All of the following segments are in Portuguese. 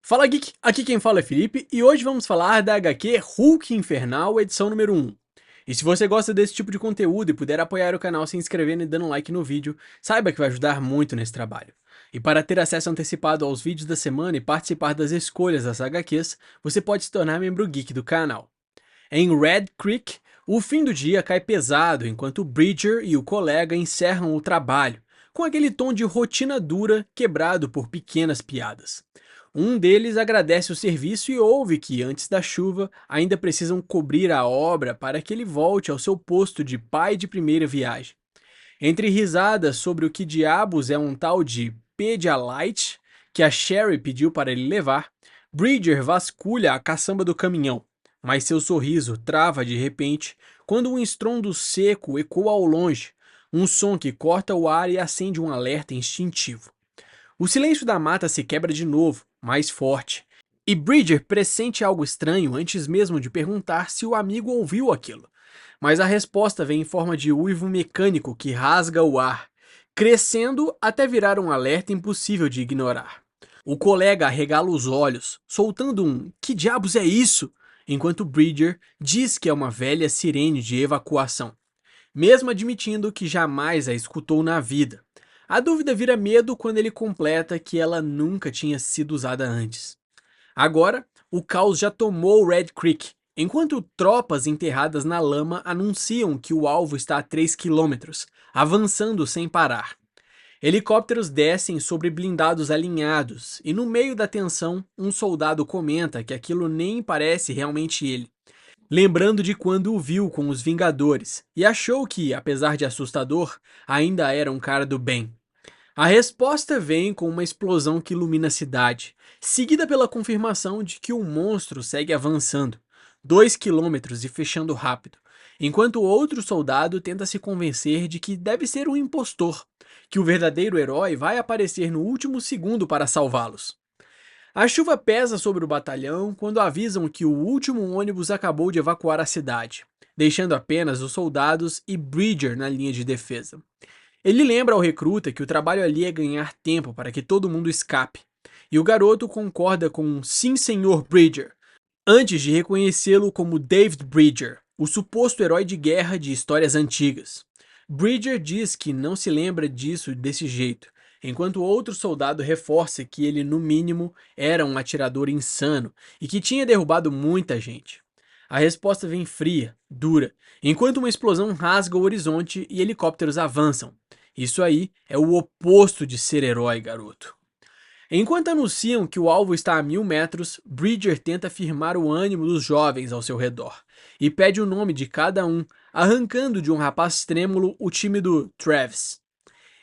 Fala Geek, aqui quem fala é Felipe e hoje vamos falar da HQ Hulk Infernal, edição número 1. E se você gosta desse tipo de conteúdo e puder apoiar o canal se inscrevendo e dando um like no vídeo, saiba que vai ajudar muito nesse trabalho. E para ter acesso antecipado aos vídeos da semana e participar das escolhas das HQs, você pode se tornar membro geek do canal. Em Red Creek, o fim do dia cai pesado enquanto Bridger e o colega encerram o trabalho, com aquele tom de rotina dura quebrado por pequenas piadas. Um deles agradece o serviço e ouve que, antes da chuva, ainda precisam cobrir a obra para que ele volte ao seu posto de pai de primeira viagem. Entre risadas sobre o que diabos é um tal de Pedialyte que a Sherry pediu para ele levar, Bridger vasculha a caçamba do caminhão, mas seu sorriso trava de repente quando um estrondo seco ecoa ao longe, um som que corta o ar e acende um alerta instintivo. O silêncio da mata se quebra de novo, mais forte, e Bridger pressente algo estranho antes mesmo de perguntar se o amigo ouviu aquilo. Mas a resposta vem em forma de uivo mecânico que rasga o ar, crescendo até virar um alerta impossível de ignorar. O colega arregala os olhos, soltando um "que diabos é isso?", enquanto Bridger diz que é uma velha sirene de evacuação, mesmo admitindo que jamais a escutou na vida. A dúvida vira medo quando ele completa que ela nunca tinha sido usada antes. Agora, o caos já tomou Red Creek, enquanto tropas enterradas na lama anunciam que o alvo está a 3 quilômetros, avançando sem parar. Helicópteros descem sobre blindados alinhados, e no meio da tensão, um soldado comenta que aquilo nem parece realmente ele, lembrando de quando o viu com os Vingadores, e achou que, apesar de assustador, ainda era um cara do bem. A resposta vem com uma explosão que ilumina a cidade, seguida pela confirmação de que o monstro segue avançando, 2 quilômetros e fechando rápido, enquanto outro soldado tenta se convencer de que deve ser um impostor, que o verdadeiro herói vai aparecer no último segundo para salvá-los. A chuva pesa sobre o batalhão quando avisam que o último ônibus acabou de evacuar a cidade, deixando apenas os soldados e Bridger na linha de defesa. Ele lembra ao recruta que o trabalho ali é ganhar tempo para que todo mundo escape, e o garoto concorda com um "sim, senhor Bridger", antes de reconhecê-lo como David Bridger, o suposto herói de guerra de histórias antigas. Bridger diz que não se lembra disso desse jeito, enquanto outro soldado reforça que ele, no mínimo, era um atirador insano e que tinha derrubado muita gente. A resposta vem fria, dura, enquanto uma explosão rasga o horizonte e helicópteros avançam. Isso aí é o oposto de ser herói, garoto. Enquanto anunciam que o alvo está a 1000 metros, Bridger tenta firmar o ânimo dos jovens ao seu redor e pede o nome de cada um, arrancando de um rapaz trêmulo o tímido Travis.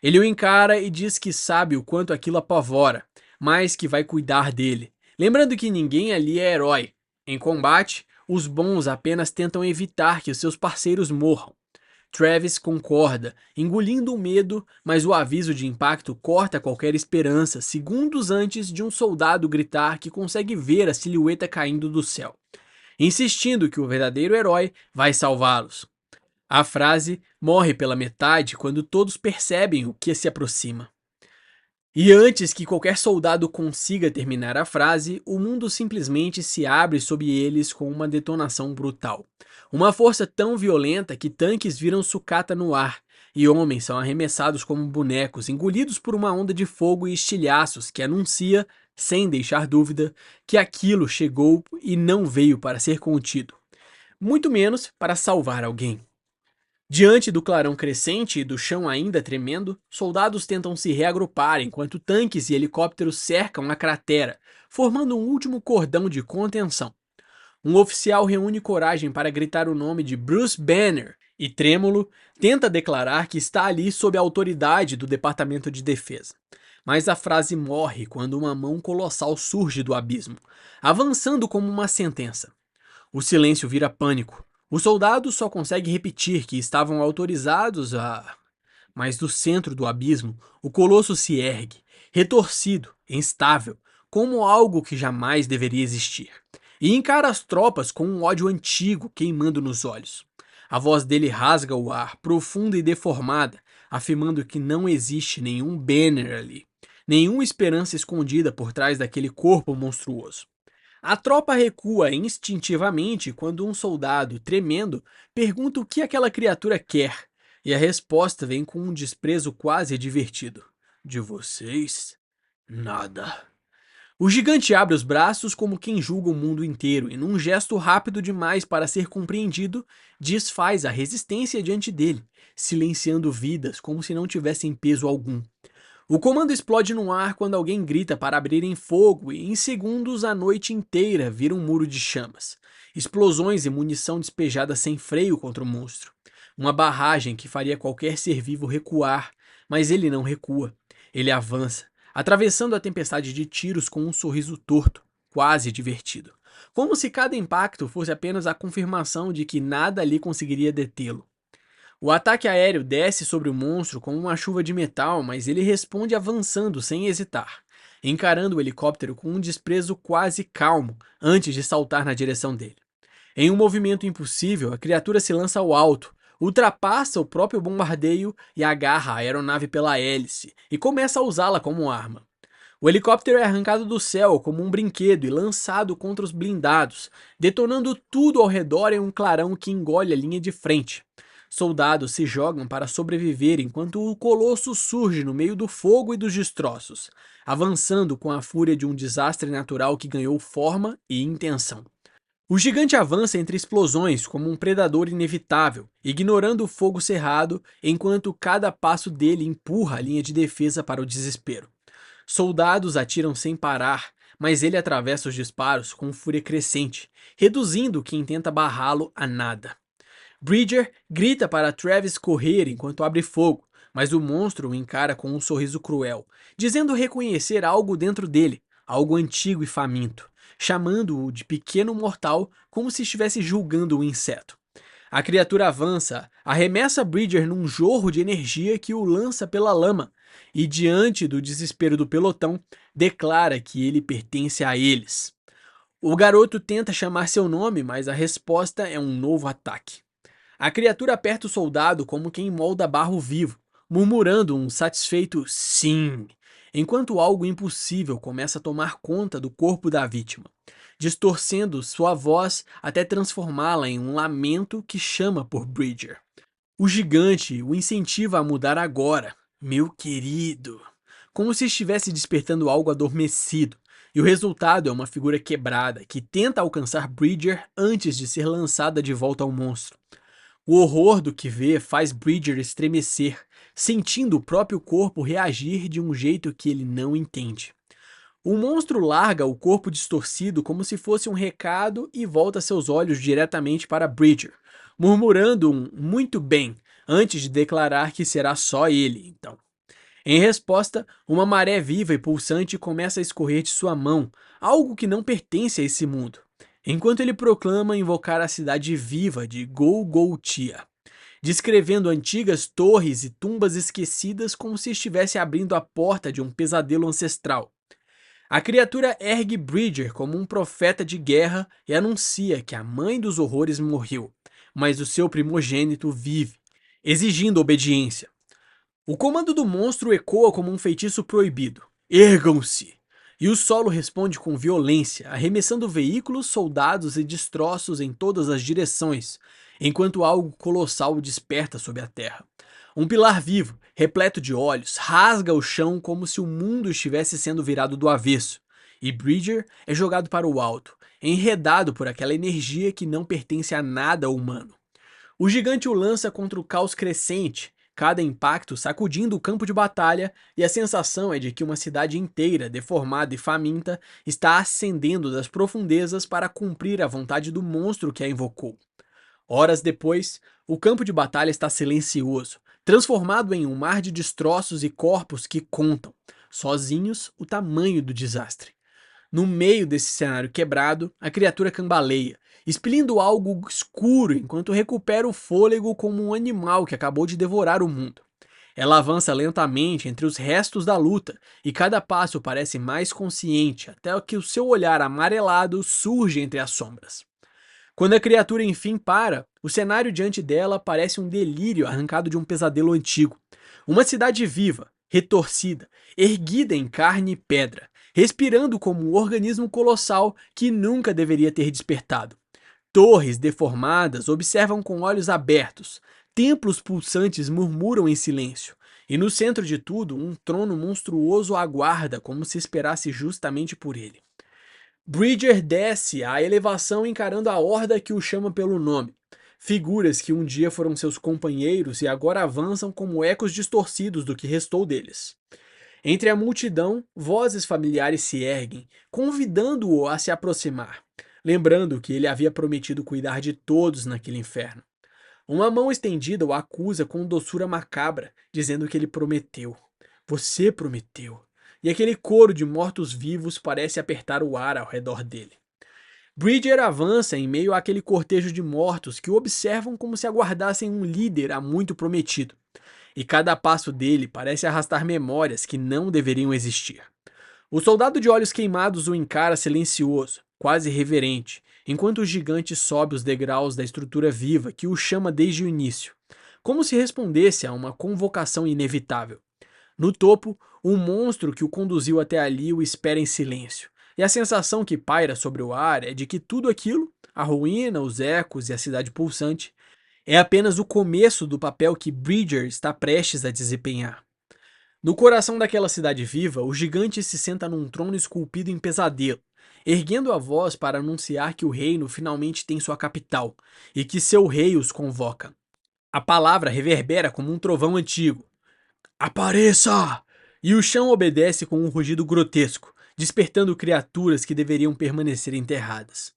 Ele o encara e diz que sabe o quanto aquilo apavora, mas que vai cuidar dele, lembrando que ninguém ali é herói. Em combate, os bons apenas tentam evitar que os seus parceiros morram. Travis concorda, engolindo o medo, mas o aviso de impacto corta qualquer esperança segundos antes de um soldado gritar que consegue ver a silhueta caindo do céu, insistindo que o verdadeiro herói vai salvá-los. A frase morre pela metade quando todos percebem o que se aproxima. E antes que qualquer soldado consiga terminar a frase, o mundo simplesmente se abre sob eles com uma detonação brutal. Uma força tão violenta que tanques viram sucata no ar, e homens são arremessados como bonecos, engolidos por uma onda de fogo e estilhaços que anuncia, sem deixar dúvida, que aquilo chegou e não veio para ser contido, muito menos para salvar alguém. Diante do clarão crescente e do chão ainda tremendo, soldados tentam se reagrupar enquanto tanques e helicópteros cercam a cratera, formando um último cordão de contenção. Um oficial reúne coragem para gritar o nome de Bruce Banner e, trêmulo, tenta declarar que está ali sob a autoridade do Departamento de Defesa. Mas a frase morre quando uma mão colossal surge do abismo, avançando como uma sentença. O silêncio vira pânico. Os soldados só conseguem repetir que estavam autorizados a... Mas do centro do abismo, o colosso se ergue, retorcido, instável, como algo que jamais deveria existir, e encara as tropas com um ódio antigo queimando nos olhos. A voz dele rasga o ar, profunda e deformada, afirmando que não existe nenhum Banner ali. nenhuma esperança escondida por trás daquele corpo monstruoso. A tropa recua instintivamente quando um soldado, tremendo, pergunta o que aquela criatura quer, e a resposta vem com um desprezo quase divertido: De vocês, nada. O gigante abre os braços como quem julga o mundo inteiro e, num gesto rápido demais para ser compreendido, desfaz a resistência diante dele, silenciando vidas como se não tivessem peso algum. O comando explode no ar quando alguém grita para abrirem fogo e, em segundos, a noite inteira vira um muro de chamas. Explosões e munição despejada sem freio contra o monstro. Uma barragem que faria qualquer ser vivo recuar, mas ele não recua. Ele avança, atravessando a tempestade de tiros com um sorriso torto, quase divertido. Como se cada impacto fosse apenas a confirmação de que nada ali conseguiria detê-lo. O ataque aéreo desce sobre o monstro como uma chuva de metal, mas ele responde avançando sem hesitar, encarando o helicóptero com um desprezo quase calmo antes de saltar na direção dele. Em um movimento impossível, a criatura se lança ao alto, ultrapassa o próprio bombardeio e agarra a aeronave pela hélice e começa a usá-la como arma. O helicóptero é arrancado do céu como um brinquedo e lançado contra os blindados, detonando tudo ao redor em um clarão que engole a linha de frente. Soldados se jogam para sobreviver enquanto o colosso surge no meio do fogo e dos destroços, avançando com a fúria de um desastre natural que ganhou forma e intenção. O gigante avança entre explosões como um predador inevitável, ignorando o fogo cerrado, enquanto cada passo dele empurra a linha de defesa para o desespero. Soldados atiram sem parar, mas ele atravessa os disparos com fúria crescente, reduzindo quem tenta barrá-lo a nada. Bridger grita para Travis correr enquanto abre fogo, mas o monstro o encara com um sorriso cruel, dizendo reconhecer algo dentro dele, algo antigo e faminto, chamando-o de pequeno mortal como se estivesse julgando um inseto. A criatura avança, arremessa Bridger num jorro de energia que o lança pela lama, e diante do desespero do pelotão, declara que ele pertence a eles. O garoto tenta chamar seu nome, mas a resposta é um novo ataque. A criatura aperta o soldado como quem molda barro vivo, murmurando um satisfeito sim, enquanto algo impossível começa a tomar conta do corpo da vítima, distorcendo sua voz até transformá-la em um lamento que chama por Bridger. O gigante o incentiva a mudar agora, meu querido, como se estivesse despertando algo adormecido, e o resultado é uma figura quebrada que tenta alcançar Bridger antes de ser lançada de volta ao monstro. O horror do que vê faz Bridger estremecer, sentindo o próprio corpo reagir de um jeito que ele não entende. O monstro larga o corpo distorcido como se fosse um recado e volta seus olhos diretamente para Bridger, murmurando um muito bem antes de declarar que será só ele, então. Em resposta, uma maré viva e pulsante começa a escorrer de sua mão, algo que não pertence a esse mundo, enquanto ele proclama invocar a cidade viva de Golgotia, descrevendo antigas torres e tumbas esquecidas como se estivesse abrindo a porta de um pesadelo ancestral. A criatura ergue Bridger como um profeta de guerra e anuncia que a mãe dos horrores morreu, mas o seu primogênito vive, exigindo obediência. O comando do monstro ecoa como um feitiço proibido. Ergam-se! E o solo responde com violência, arremessando veículos, soldados e destroços em todas as direções, enquanto algo colossal desperta sob a terra. Um pilar vivo, repleto de olhos, rasga o chão como se o mundo estivesse sendo virado do avesso, e Bridger é jogado para o alto, enredado por aquela energia que não pertence a nada humano. O gigante o lança contra o caos crescente, cada impacto sacudindo o campo de batalha, e a sensação é de que uma cidade inteira, deformada e faminta, está ascendendo das profundezas para cumprir a vontade do monstro que a invocou. Horas depois, o campo de batalha está silencioso, transformado em um mar de destroços e corpos que contam, sozinhos, o tamanho do desastre. No meio desse cenário quebrado, a criatura cambaleia, expelindo algo escuro enquanto recupera o fôlego como um animal que acabou de devorar o mundo. Ela avança lentamente entre os restos da luta, e cada passo parece mais consciente, até que o seu olhar amarelado surge entre as sombras. Quando a criatura enfim para, o cenário diante dela parece um delírio arrancado de um pesadelo antigo. Uma cidade viva, retorcida, erguida em carne e pedra, respirando como um organismo colossal que nunca deveria ter despertado. Torres deformadas observam com olhos abertos, templos pulsantes murmuram em silêncio, e no centro de tudo, um trono monstruoso aguarda como se esperasse justamente por ele. Bridger desce à elevação encarando a horda que o chama pelo nome. Figuras que um dia foram seus companheiros e agora avançam como ecos distorcidos do que restou deles. Entre a multidão, vozes familiares se erguem, convidando-o a se aproximar, lembrando que ele havia prometido cuidar de todos naquele inferno. Uma mão estendida o acusa com doçura macabra, dizendo que ele prometeu. Você prometeu. E aquele coro de mortos-vivos parece apertar o ar ao redor dele. Bridger avança em meio àquele cortejo de mortos que o observam como se aguardassem um líder há muito prometido. E cada passo dele parece arrastar memórias que não deveriam existir. O soldado de olhos queimados o encara silencioso, quase reverente, enquanto o gigante sobe os degraus da estrutura viva que o chama desde o início, como se respondesse a uma convocação inevitável. No topo, o monstro que o conduziu até ali o espera em silêncio, e a sensação que paira sobre o ar é de que tudo aquilo, a ruína, os ecos e a cidade pulsante, é apenas o começo do papel que Bridger está prestes a desempenhar. No coração daquela cidade viva, o gigante se senta num trono esculpido em pesadelo, erguendo a voz para anunciar que o reino finalmente tem sua capital e que seu rei os convoca. A palavra reverbera como um trovão antigo. Apareça! E o chão obedece com um rugido grotesco, despertando criaturas que deveriam permanecer enterradas.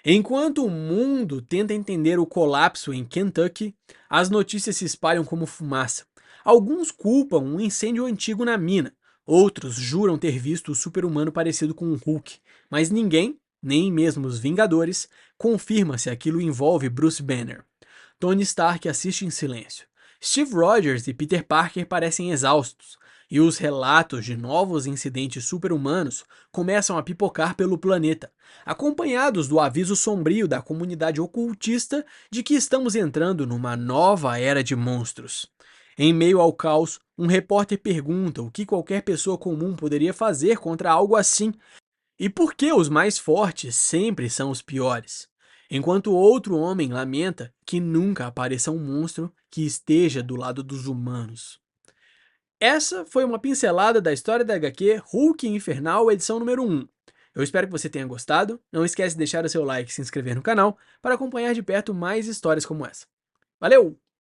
Enquanto o mundo tenta entender o colapso em Kentucky, as notícias se espalham como fumaça. Alguns culpam um incêndio antigo na mina, outros juram ter visto o super-humano parecido com um Hulk, mas ninguém, nem mesmo os Vingadores, confirma se aquilo envolve Bruce Banner. Tony Stark assiste em silêncio. Steve Rogers e Peter Parker parecem exaustos, e os relatos de novos incidentes super-humanos começam a pipocar pelo planeta, acompanhados do aviso sombrio da comunidade ocultista de que estamos entrando numa nova era de monstros. Em meio ao caos, um repórter pergunta o que qualquer pessoa comum poderia fazer contra algo assim, e por que os mais fortes sempre são os piores. Enquanto outro homem lamenta que nunca apareça um monstro que esteja do lado dos humanos. Essa foi uma pincelada da história da HQ Hulk Infernal, edição número 1. Eu espero que você tenha gostado. Não esquece de deixar o seu like e se inscrever no canal para acompanhar de perto mais histórias como essa. Valeu!